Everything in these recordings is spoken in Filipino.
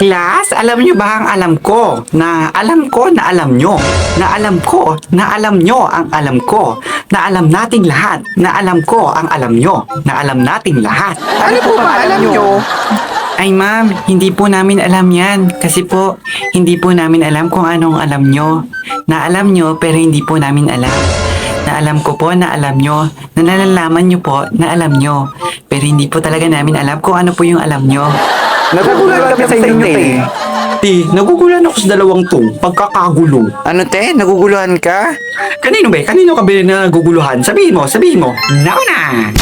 Class, alam nyo ba ang alam ko? Na alam ko na alam nyo. Na alam ko na alam nyo ang alam ko. Na alam nating lahat. Na alam ko ang alam nyo. Na alam nating lahat. Ano po ba alam nyo? Ay ma'am, hindi po namin alam yan. Kasi po, hindi po namin alam kung anong alam nyo. Na alam nyo pero hindi po namin alam. Na alam ko po na alam nyo. Na nalalaman nyo po na alam nyo. Pero hindi po talaga namin alam kung ano po yung alam nyo. Nagugulan kami sa inyo, te. Ti, nagugulan ako sa dalawang to. Pagkakagulo. Ano, te? Naguguluhan ka? Kanino ba? Kanino ka ba na naguguluhan? Sabihin mo, sabihin mo. Nako na!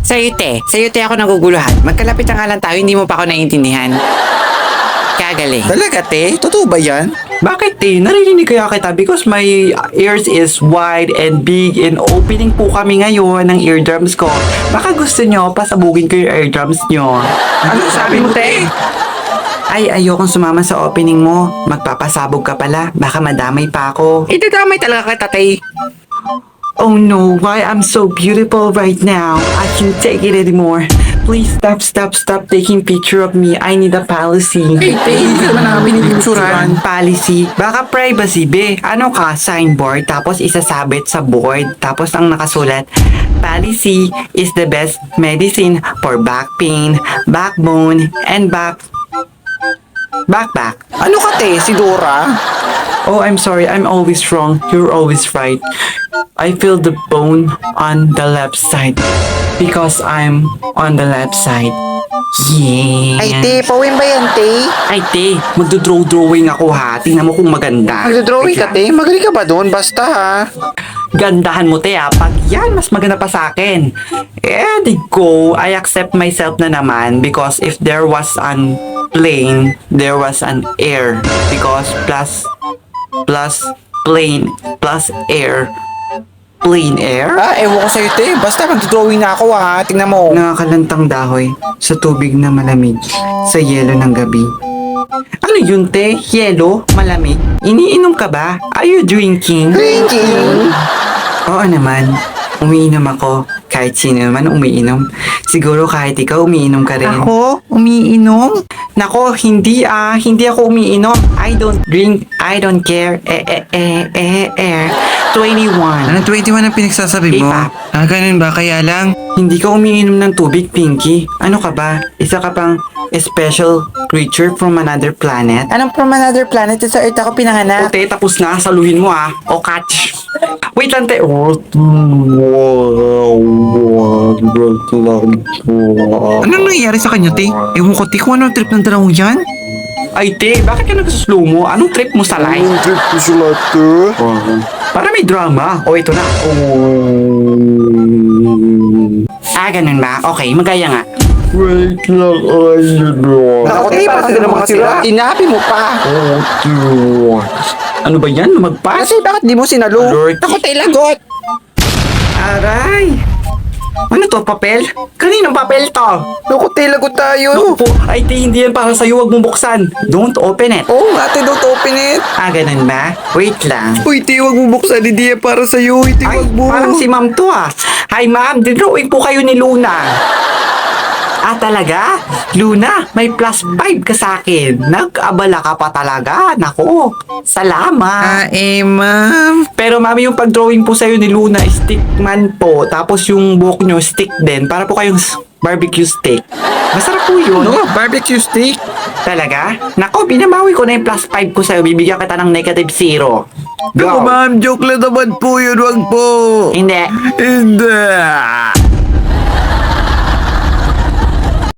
Sa'yo, te ako naguguluhan. Magkalapit na nga lang tayo, hindi mo pa ako naiintindihan. Kagaling. Talaga, te? Totoo ba yan? Bakit ti? Naririnig kaya kita because my ears is wide and big and opening po kami ngayon ng eardrums ko. Baka gusto nyo pasabugin ko yung eardrums nyo. Ano sabi mo, te? Ay, ayokong sumama sa opening mo. Magpapasabog ka pala. Baka madamay pa ako. Idadamay talaga kita, te. Oh no, why I'm so beautiful right now. I can't take it anymore. Please stop taking picture of me. I need a policy. Hey, te, hindi naman namin pinicturan. Policy? Baka privacy, be. Ano ka? Signboard, tapos isasabit sa board, tapos ang nakasulat, policy is the best medicine for back pain, backbone, and backpack. Ano ka, te? Si Dora? Oh, I'm sorry. I'm always wrong. You're always right. I feel the bone on the left side because I'm on the left side. Yeah. Ay, te, pawin ba yan, te? Ay, te, magdo-drawing ako ha. Tingnan mo kung maganda. Magdodrawing ka, te? Magaling ka ba doon? Basta, ha? Gandahan mo, te ha. Pag yan, mas maganda pa sa akin. Eh, di go. I accept myself na naman because if there was an plane, there was an air. Because plus plane plus air. Plain air? Ah, ewan ko sa'yo, te. Basta magdodrawing na ako, ha? Tingnan mo. Nakakalantang dahoy sa tubig na malamig sa yelo ng gabi. Ano yun, te? Yelo? Malamig? Iniinom ka ba? Are you drinking? Drinking? Oo naman. Umiinom ako. Kahit sino naman umiinom. Siguro kahit ikaw umiinom ka rin. Ako? Umiinom? Nako, hindi ako umiinom. I don't drink. I don't care. 21. Anong 21 ang pinagsasabi mo? Ipa. Ganun ba? Kaya lang? Hindi ka umiinom ng tubig, Pinky. Ano ka ba? Isa ka pang special creature from another planet? Anong from another planet? Sa Earth ako pinanganak. Te, tapos na. Saluhin mo O catch. Wait lang, te. Anong nangyayari sa kanya, te? Ewan ko, te, kung anong trip ng dalawang yan? Ay, te, bakit ka nag-slow mo? Anong trip mo sa line? Trip ko sila, te. Para may drama. O, ito na. Ganun ba? Okay, magaya nga. Wait lang, ayun. Ako, te, parang sila mga sila. Inapi mo pa. Ano ba yan? Lumagpas? Kasi bakit di mo sinalo? Alert. Ako, te, lagot. Aray! Ano to, papel? Kaninong papel to? Ako, te, lagot tayo. Naku po, ay te, hindi yan para sa'yo, wag mong buksan. Don't open it. Oo nga, te, don't open it. Ganun ba? Wait lang. Uy, te, wag mo buksan. Hindi yan para sa'yo. Uy, te, Ay, wag mo. parang si ma'am to Hi ma'am, dinrawing po kayo ni Luna. Talaga? Luna, may plus 5 ka sa akin. Nag-abala ka pa talaga. Nako, salamat. Ma'am. Pero mami, yung pag-drawing po sa'yo ni Luna, stick man po. Tapos yung buhok nyo, stick din. Para po kayong barbecue steak. Masarap po yun. Ano? Barbecue steak? Talaga? Nako, binabawi ko na yung plus 5 ko sa'yo. Bibigyan kita ng negative 0. Ako, Go. ma'am. Joke lang naman po yun. Wag po. Hindi. Hindi.